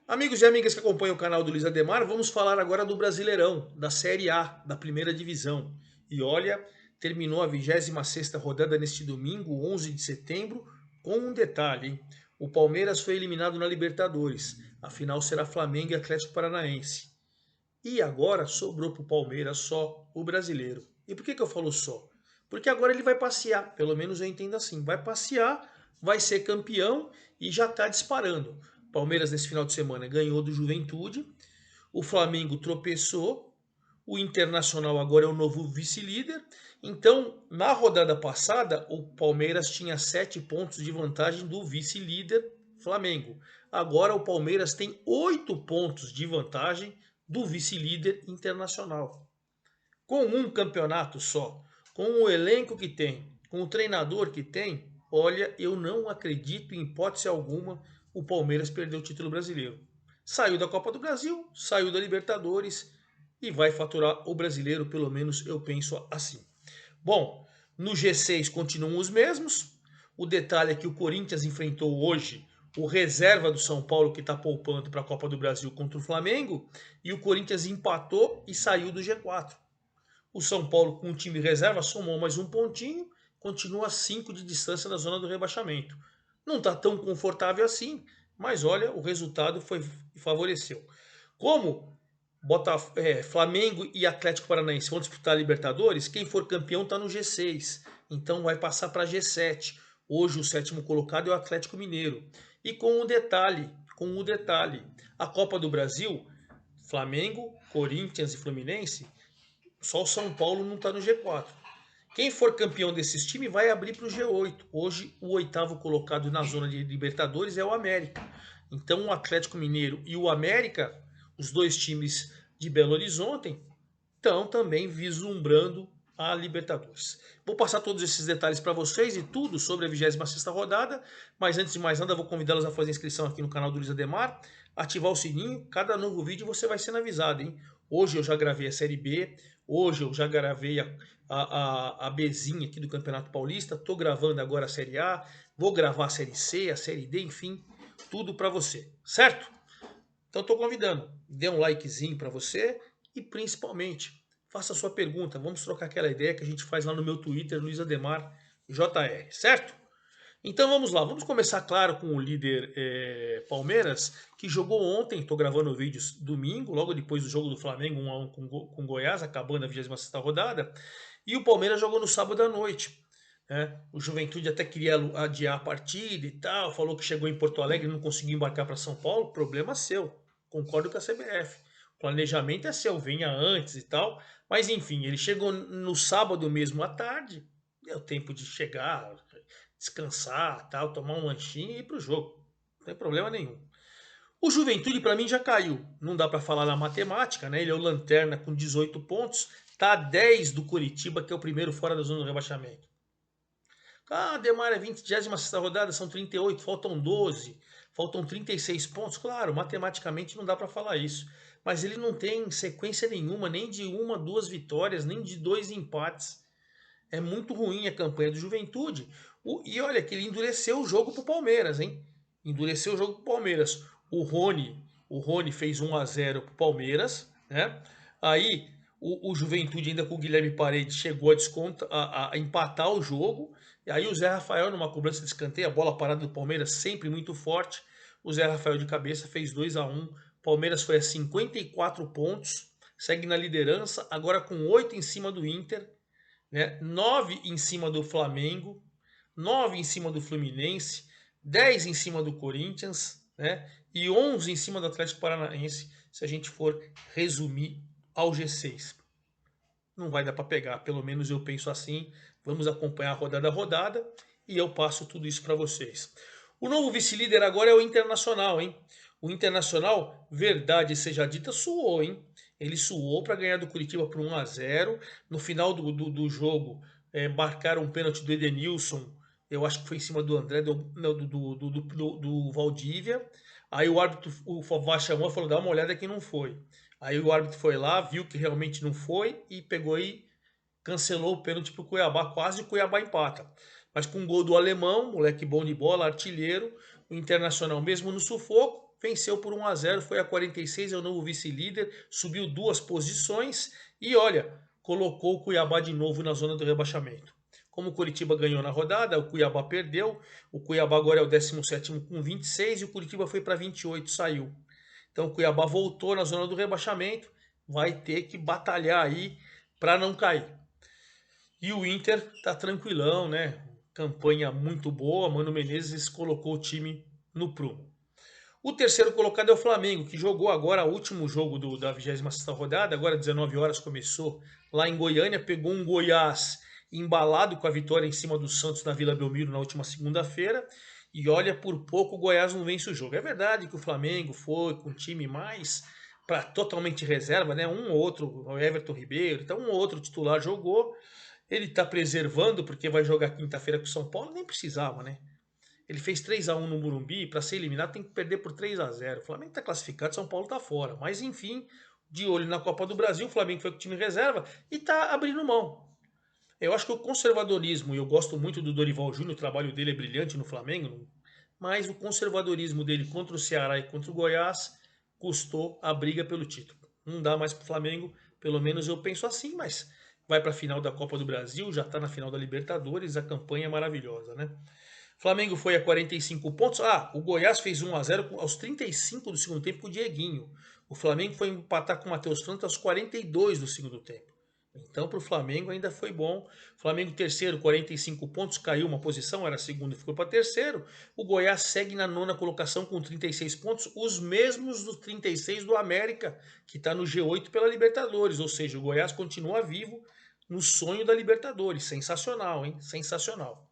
Amigos e amigas que acompanham o canal do Luiz Ademar, vamos falar agora do Brasileirão, da Série A, da primeira divisão. E olha, terminou a 26ª rodada neste domingo, 11 de setembro, com um detalhe, hein? O Palmeiras foi eliminado na Libertadores. A final será Flamengo e Atlético Paranaense. E agora sobrou para o Palmeiras só o Brasileiro. E por que eu falo só? Porque agora ele vai passear, pelo menos eu entendo assim. Vai passear, vai ser campeão e já está disparando. Palmeiras nesse final de semana ganhou do Juventude, o Flamengo tropeçou, o Internacional agora é o novo vice-líder. Então, na rodada passada, o Palmeiras tinha 7 pontos de vantagem do vice-líder Flamengo. Agora o Palmeiras tem 8 pontos de vantagem do vice-líder Internacional. Com um campeonato só, com o elenco que tem, com o treinador que tem, olha, eu não acredito em hipótese alguma o Palmeiras perder o título brasileiro. Saiu da Copa do Brasil, saiu da Libertadores e vai faturar o brasileiro, pelo menos eu penso assim. Bom, no G6 continuam os mesmos. O detalhe é que o Corinthians enfrentou hoje o reserva do São Paulo, que está poupando para a Copa do Brasil contra o Flamengo, e o Corinthians empatou e saiu do G4. O São Paulo, com o time reserva, somou mais um pontinho, continua a 5 de distância da zona do rebaixamento. Não está tão confortável assim, mas olha, o resultado favoreceu. Como Flamengo e Atlético Paranaense vão disputar a Libertadores, quem for campeão está no G6, então vai passar para G7. Hoje o sétimo colocado é o Atlético Mineiro. E com o detalhe, a Copa do Brasil, Flamengo, Corinthians e Fluminense, só o São Paulo não está no G4. Quem for campeão desses times vai abrir para o G8. Hoje, o oitavo colocado na zona de Libertadores é o América. Então, o Atlético Mineiro e o América, os dois times de Belo Horizonte, estão também vislumbrando a Libertadores. Vou passar todos esses detalhes para vocês e tudo sobre a 26ª rodada, mas antes de mais nada, vou convidá-los a fazer inscrição aqui no canal do Luiz Ademar, ativar o sininho, cada novo vídeo você vai sendo avisado, hein? Hoje eu já gravei a Série B, hoje eu já gravei a Bzinha aqui do Campeonato Paulista, estou gravando agora a Série A, vou gravar a Série C, a Série D, enfim, tudo para você, certo? Então estou convidando, dê um likezinho para você e principalmente faça a sua pergunta. Vamos trocar aquela ideia que a gente faz lá no meu Twitter, Luiz Ademar JR, certo? Então vamos lá, vamos começar, claro, com o líder Palmeiras, que jogou ontem, estou gravando vídeos domingo, logo depois do jogo do Flamengo, 1 a 1 com Goiás, acabando a 26ª rodada, e o Palmeiras jogou no sábado à noite. Né? O Juventude até queria adiar a partida e tal, falou que chegou em Porto Alegre e não conseguiu embarcar para São Paulo, problema seu, concordo com a CBF. O planejamento é seu, venha antes e tal, mas enfim, ele chegou no sábado mesmo à tarde, deu tempo de chegar, descansar, tal, tomar um lanchinho e ir pro jogo. Não tem problema nenhum. O Juventude para mim já caiu. Não dá para falar na matemática, né? Ele é o lanterna com 18 pontos, tá a 10 do Curitiba, que é o primeiro fora da zona do rebaixamento. Ah, Demar é 26ª rodada, são 38, faltam 12, faltam 36 pontos. Claro, matematicamente não dá para falar isso. Mas ele não tem sequência nenhuma, nem de uma, duas vitórias, nem de dois empates. É muito ruim a campanha do Juventude. E olha que ele endureceu o jogo pro Palmeiras, hein? Endureceu o jogo pro Palmeiras. O Rony fez 1 a 0 pro Palmeiras, né? Aí o Juventude ainda com o Guilherme Paredes chegou a empatar o jogo. E aí o Zé Rafael numa cobrança de escanteio, a bola parada do Palmeiras sempre muito forte. O Zé Rafael de cabeça fez 2 a 1. Palmeiras foi a 54 pontos, segue na liderança, agora com 8 em cima do Inter, né? 9 em cima do Flamengo, 9 em cima do Fluminense, 10 em cima do Corinthians, né? E 11 em cima do Atlético Paranaense, se a gente for resumir ao G6. Não vai dar para pegar, pelo menos eu penso assim. Vamos acompanhar rodada a rodada e eu passo tudo isso para vocês. O novo vice-líder agora é o Internacional, hein? O Internacional, verdade seja dita, suou, hein? Ele suou para ganhar do Curitiba por 1 a 0. No final do jogo, marcaram um pênalti do Edenilson. Eu acho que foi em cima do André, do Valdívia. Aí o árbitro, o Fofá chamou e falou: dá uma olhada que não foi. Aí o árbitro foi lá, viu que realmente não foi e pegou e cancelou o pênalti pro Cuiabá. Quase o Cuiabá empata. Mas com o gol do alemão, moleque bom de bola, artilheiro, o Internacional mesmo no sufoco, venceu por 1-0, foi a 46, é o novo vice-líder, subiu 2 posições e olha, colocou o Cuiabá de novo na zona do rebaixamento. Como o Coritiba ganhou na rodada, o Cuiabá perdeu, o Cuiabá agora é o 17º com 26 e o Coritiba foi para 28, saiu. Então o Cuiabá voltou na zona do rebaixamento, vai ter que batalhar aí para não cair. E o Inter tá tranquilão, né? Campanha muito boa, Mano Menezes colocou o time no prumo. O terceiro colocado é o Flamengo, que jogou agora o último jogo da 26ª rodada, agora 19 horas começou lá em Goiânia, pegou um Goiás embalado com a vitória em cima do Santos na Vila Belmiro na última segunda-feira, e olha, por pouco o Goiás não vence o jogo. É verdade que o Flamengo foi com um time mais para totalmente reserva, né? Um ou outro, o Everton Ribeiro, então um ou outro titular jogou, ele está preservando porque vai jogar quinta-feira com o São Paulo, nem precisava, né? Ele fez 3-1 no Morumbi, para ser eliminado tem que perder por 3-0. O Flamengo está classificado, São Paulo está fora. Mas enfim, de olho na Copa do Brasil, o Flamengo foi com o time reserva e está abrindo mão. Eu acho que o conservadorismo, e eu gosto muito do Dorival Júnior, o trabalho dele é brilhante no Flamengo, mas o conservadorismo dele contra o Ceará e contra o Goiás custou a briga pelo título. Não dá mais para o Flamengo, pelo menos eu penso assim, mas vai para a final da Copa do Brasil, já está na final da Libertadores, a campanha é maravilhosa, né? Flamengo foi a 45 pontos. Ah, o Goiás fez 1-0 aos 35 do segundo tempo com o Dieguinho. O Flamengo foi empatar com o Matheus França aos 42 do segundo tempo. Então, para o Flamengo ainda foi bom. Flamengo terceiro, 45 pontos, caiu uma posição, era segundo e ficou para terceiro. O Goiás segue na nona colocação com 36 pontos, os mesmos dos 36 do América, que está no G8 pela Libertadores. Ou seja, o Goiás continua vivo no sonho da Libertadores. Sensacional, hein? Sensacional.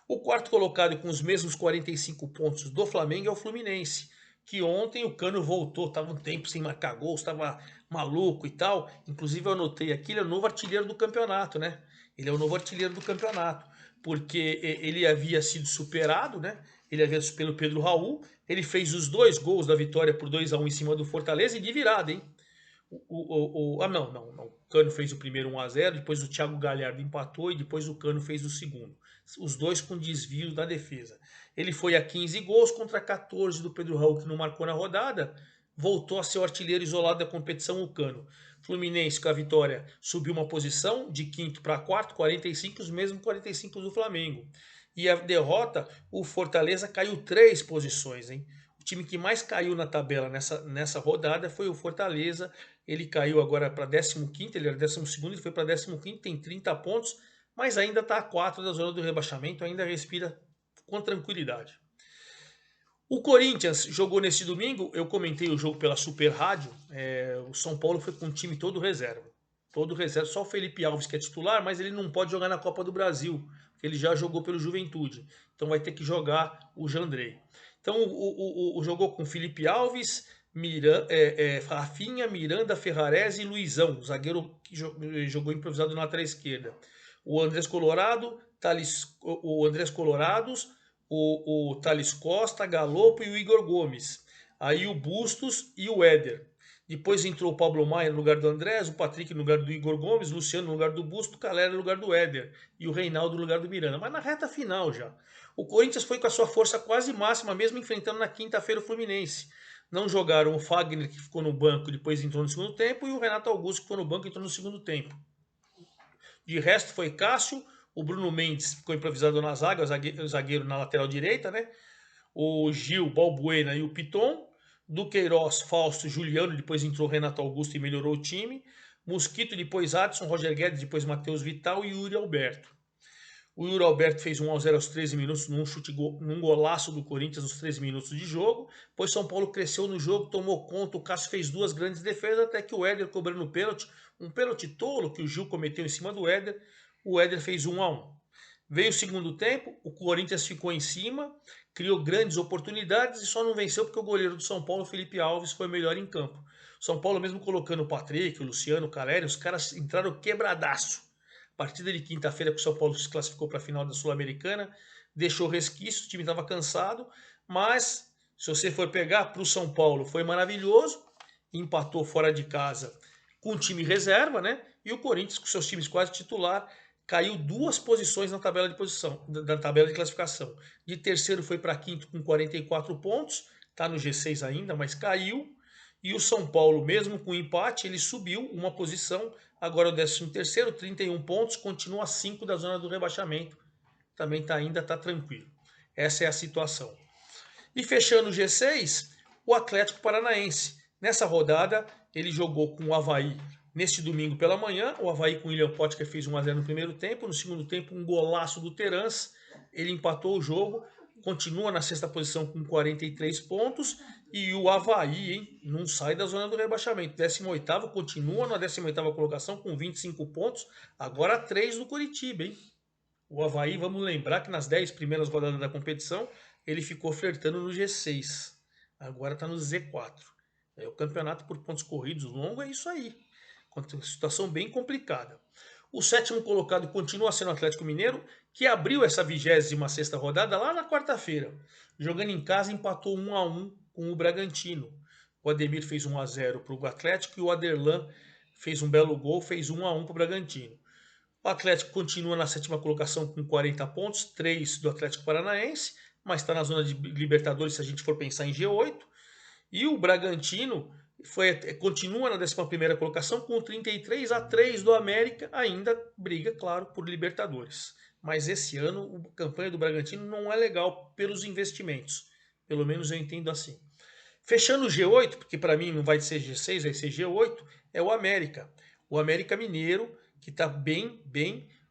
O quarto colocado com os mesmos 45 pontos do Flamengo é o Fluminense, que ontem o Cano voltou, estava um tempo sem marcar gols, estava maluco e tal. Inclusive eu anotei aqui, ele é o novo artilheiro do campeonato, né? Ele é o novo artilheiro do campeonato, porque ele havia sido superado, né? Ele havia sido pelo Pedro Raul, ele fez os 2 gols da vitória por 2-1 em cima do Fortaleza e de virada, hein? Não. O Cano fez o primeiro 1-0, depois o Thiago Galhardo empatou e depois o Cano fez o segundo. Os dois com desvio da defesa. Ele foi a 15 gols contra 14 do Pedro Raul, que não marcou na rodada. Voltou a ser o artilheiro isolado da competição, o Cano. Fluminense, com a vitória, subiu uma posição de quinto para quarto, 45, os mesmos 45 do Flamengo. E a derrota, o Fortaleza caiu 3 posições, hein? O time que mais caiu na tabela nessa rodada foi o Fortaleza. Ele caiu agora para 15º, ele era 12º, ele foi para 15º, tem 30 pontos, mas ainda está a 4 da zona do rebaixamento, ainda respira com tranquilidade. O Corinthians jogou nesse domingo, eu comentei o jogo pela Super Rádio, o São Paulo foi com o time todo reserva. Todo reserva, só o Felipe Alves que é titular, mas ele não pode jogar na Copa do Brasil, porque ele já jogou pelo Juventude. Então vai ter que jogar o Jandrei. Então o jogou com Felipe Alves, Rafinha, Miranda, Ferrarese e Luizão, o zagueiro que jogou improvisado na lateral esquerda. O Andrés Colorado, o Thales Costa, Galopo e o Igor Gomes. Aí o Bustos e o Éder. Depois entrou o Pablo Maia no lugar do Andrés, o Patrick no lugar do Igor Gomes, o Luciano no lugar do Busto, o Calera no lugar do Éder e o Reinaldo no lugar do Miranda. Mas na reta final já. O Corinthians foi com a sua força quase máxima, mesmo enfrentando na quinta-feira o Fluminense. Não jogaram o Fagner, que ficou no banco e depois entrou no segundo tempo, e o Renato Augusto, que ficou no banco e entrou no segundo tempo. De resto foi Cássio, o Bruno Mendes ficou improvisado na zaga, o zagueiro na lateral direita, né? O Gil, Balbuena e o Piton. Duqueiroz, Fausto, Juliano, depois entrou Renato Augusto e melhorou o time. Mosquito, depois Adson, Roger Guedes, depois Matheus Vital e Yuri Alberto. O Yuri Alberto fez 1-0 aos 13 minutos num golaço do Corinthians nos 13 minutos de jogo. Depois São Paulo cresceu no jogo, tomou conta, o Cássio fez 2 grandes defesas, até que o Éder cobrando o pênalti, um pênalti tolo que o Gil cometeu em cima do Éder, o Éder fez 1-1. Veio o segundo tempo, o Corinthians ficou em cima, criou grandes oportunidades e só não venceu porque o goleiro do São Paulo, Felipe Alves, foi melhor em campo. São Paulo mesmo colocando o Patrick, o Luciano, o Caleri, os caras entraram quebradaço. Partida de quinta-feira que o São Paulo se classificou para a final da Sul-Americana, deixou resquício, o time estava cansado, mas se você for pegar para o São Paulo foi maravilhoso, empatou fora de casa com o time reserva, né? E o Corinthians com seus times quase titular caiu 2 posições na tabela de posição, na tabela de classificação. De terceiro foi para quinto com 44 pontos, está no G6 ainda, mas caiu. E o São Paulo, mesmo com o empate, ele subiu uma posição. Agora o 13º, 31 pontos, continua a 5 da zona do rebaixamento. Também ainda está tranquilo. Essa é a situação. E fechando o G6, o Atlético Paranaense. Nessa rodada, ele jogou com o Avaí neste domingo pela manhã. O Avaí com o William Potker fez 1 a 0 no primeiro tempo. No segundo tempo, um golaço do Terans. Ele empatou o jogo. Continua na sexta posição com 43 pontos. E o Avaí, hein, não sai da zona do rebaixamento. 18º, continua na 18ª colocação com 25 pontos. Agora 3 do Coritiba, hein? O Avaí, vamos lembrar que nas 10 primeiras rodadas da competição, ele ficou flertando no G6. Agora está no Z4. O campeonato por pontos corridos longo é isso aí. Situação bem complicada. O 7º colocado continua sendo o Atlético Mineiro, que abriu essa 26ª rodada lá na quarta-feira. Jogando em casa, empatou 1 a 1 com o Bragantino. O Ademir fez 1 a 0 para o Atlético e o Aderlan fez um belo gol, fez 1 a 1 para o Bragantino. O Atlético continua na 7ª colocação com 40 pontos, 3 do Atlético Paranaense, mas está na zona de Libertadores se a gente for pensar em G8. E o Bragantino continua na 11ª colocação com 33 a 3 do América, ainda briga, claro, por Libertadores. Mas esse ano a campanha do Bragantino não é legal pelos investimentos, pelo menos eu entendo assim. Fechando o G8, porque para mim não vai ser G6, vai ser G8, é o América. O América Mineiro, que está bem,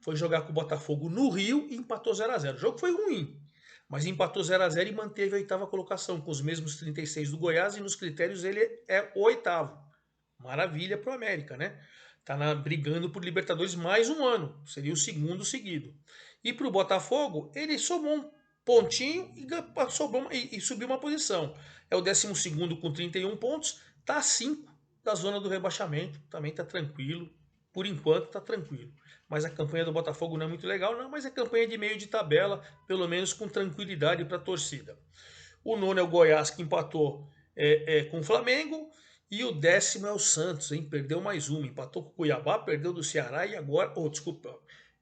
foi jogar com o Botafogo no Rio e empatou 0 a 0. O jogo foi ruim, mas empatou 0 a 0 e manteve a 8ª colocação, com os mesmos 36 do Goiás, e nos critérios ele é o 8º. Maravilha para o América, né? Está brigando por Libertadores mais um ano, seria o 2º seguido. E para o Botafogo, ele somou um pontinho e subiu uma posição. É o 12º com 31 pontos, está a 5 da zona do rebaixamento, também está tranquilo. Por enquanto está tranquilo. Mas a campanha do Botafogo não é muito legal, não, mas é campanha de meio de tabela, pelo menos com tranquilidade para a torcida. O 9º é o Goiás, que empatou com o Flamengo. E o 10º é o Santos, hein? Perdeu mais uma. Empatou com o Cuiabá, perdeu do Ceará e agora...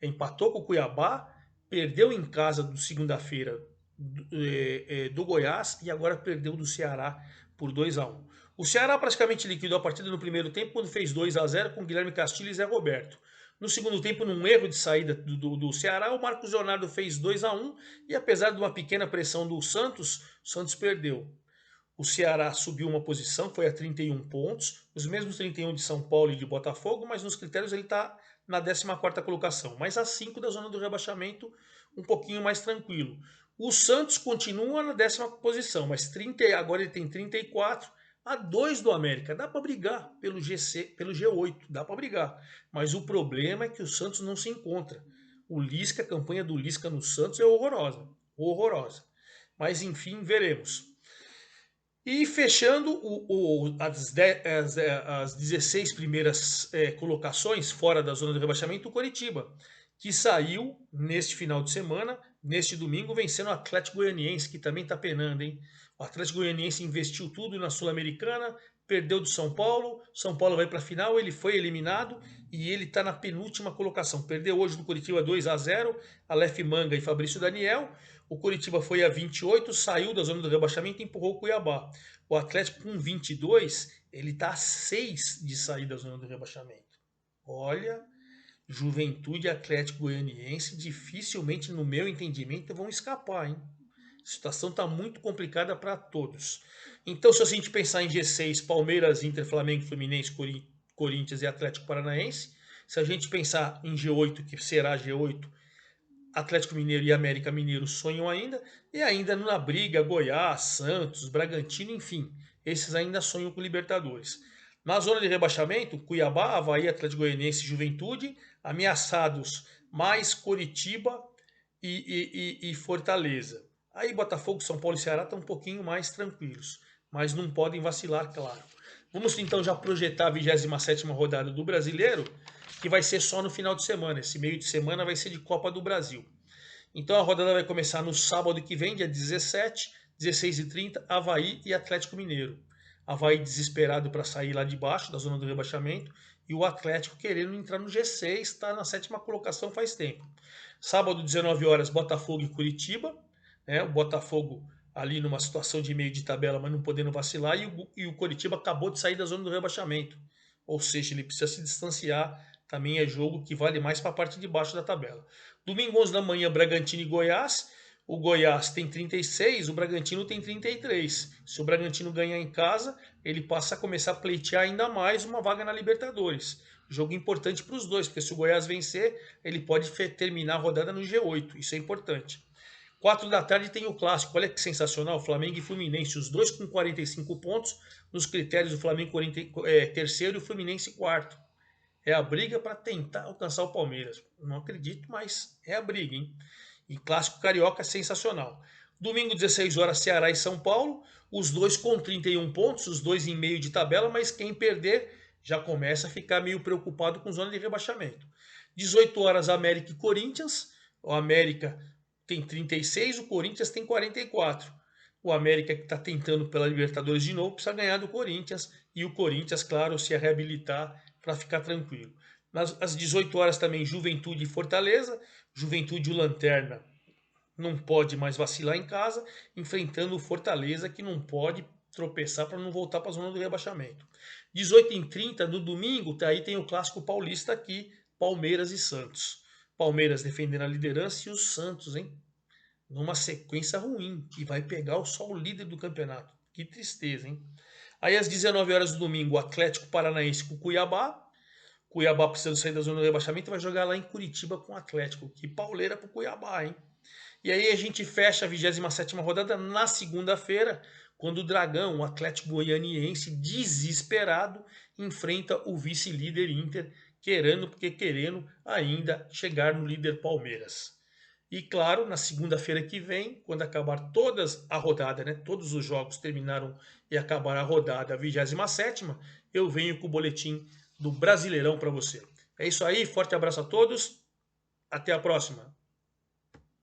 empatou com o Cuiabá, perdeu em casa do segunda-feira do Goiás e agora perdeu do Ceará por 2 a 1. O Ceará praticamente liquidou a partida no primeiro tempo quando fez 2 a 0 com Guilherme Castilho e Zé Roberto. No segundo tempo, num erro de saída do Ceará, o Marcos Leonardo fez 2 a 1 e apesar de uma pequena pressão do Santos, o Santos perdeu. O Ceará subiu uma posição, foi a 31 pontos, os mesmos 31 de São Paulo e de Botafogo, mas nos critérios ele está na 14ª colocação, mas a 5 da zona do rebaixamento, um pouquinho mais tranquilo. O Santos continua na 10ª posição, mas agora ele tem 34 a 2 do América. Dá para brigar pelo G8, dá para brigar. Mas o problema é que o Santos não se encontra. O Lisca, a campanha do Lisca no Santos é horrorosa, horrorosa. Mas enfim, veremos. E fechando as 16 primeiras colocações fora da zona de rebaixamento, o Coritiba, que saiu neste final de semana, neste domingo, vencendo o Atlético Goianiense, que também está penando, hein? O Atlético Goianiense investiu tudo na Sul-Americana, perdeu do São Paulo vai para a final, ele foi eliminado e ele está na penúltima colocação. Perdeu hoje do Coritiba 2 a 0, Aleph Manga e Fabrício Daniel. O Coritiba foi a 28, saiu da zona do rebaixamento e empurrou o Cuiabá. O Atlético com 22, ele está a 6 de sair da zona do rebaixamento. Olha, Juventude e Atlético Goianiense dificilmente, no meu entendimento, vão escapar, hein? A situação está muito complicada para todos. Então, se a gente pensar em G6, Palmeiras, Inter, Flamengo, Fluminense, Corinthians e Atlético Paranaense, se a gente pensar em G8, que será G8, Atlético Mineiro e América Mineiro sonham ainda, e ainda na briga Goiás, Santos, Bragantino, enfim, esses ainda sonham com Libertadores. Na zona de rebaixamento, Cuiabá, Avaí, Atlético Goianiense e Juventude, ameaçados mais Coritiba e Fortaleza. Aí Botafogo, São Paulo e Ceará estão um pouquinho mais tranquilos, mas não podem vacilar, claro. Vamos então já projetar a 27ª rodada do Brasileiro, que vai ser só no final de semana. Esse meio de semana vai ser de Copa do Brasil. Então a rodada vai começar no sábado que vem, dia 17, 16h30, Avaí e Atlético Mineiro. Avaí desesperado para sair lá de baixo, da zona do rebaixamento, e o Atlético querendo entrar no G6, está na 7ª colocação faz tempo. Sábado, 19 horas, Botafogo e Curitiba. O Botafogo ali numa situação de meio de tabela, mas não podendo vacilar, e o Coritiba acabou de sair da zona do rebaixamento. Ou seja, ele precisa se distanciar, também é jogo que vale mais para a parte de baixo da tabela. Domingo 11 da manhã, Bragantino e Goiás. O Goiás tem 36, o Bragantino tem 33. Se o Bragantino ganhar em casa, ele passa a começar a pleitear ainda mais uma vaga na Libertadores. Jogo importante para os dois, porque se o Goiás vencer, ele pode terminar a rodada no G8. Isso é importante. 4 da tarde tem o clássico. Olha que sensacional, Flamengo e Fluminense, os dois com 45 pontos, nos critérios do Flamengo terceiro e o Fluminense quarto. É a briga para tentar alcançar o Palmeiras. Não acredito, mas é a briga, hein? E clássico carioca sensacional. Domingo, 16 horas, Ceará e São Paulo. Os dois com 31 pontos, os dois em meio de tabela, mas quem perder já começa a ficar meio preocupado com zona de rebaixamento. 18 horas, América e Corinthians. O América tem 36, o Corinthians tem 44. O América, que está tentando pela Libertadores de novo, precisa ganhar do Corinthians. E o Corinthians, claro, se reabilitar para ficar tranquilo. Às 18 horas também, Juventude e Fortaleza. Juventude, o Lanterna, não pode mais vacilar em casa, enfrentando o Fortaleza, que não pode tropeçar para não voltar para a zona do rebaixamento. 18h30, no domingo, aí tem o clássico paulista aqui, Palmeiras e Santos. Palmeiras defendendo a liderança e o Santos, hein? Numa sequência ruim, que vai pegar só o líder do campeonato. Que tristeza, hein? Aí às 19 horas do domingo, o Atlético Paranaense com o Cuiabá. Cuiabá precisando sair da zona do rebaixamento, vai jogar lá em Curitiba com o Atlético. Que pauleira pro Cuiabá, hein? E aí a gente fecha a 27ª rodada na segunda-feira, quando o Dragão, o Atlético Goianiense, desesperado, enfrenta o vice-líder Inter, querendo ainda chegar no líder Palmeiras. E claro, na segunda-feira que vem, quando acabar todas a rodada, né, todos os jogos terminaram e acabar a rodada, a 27ª, eu venho com o boletim do Brasileirão para você. É isso aí, forte abraço a todos, até a próxima.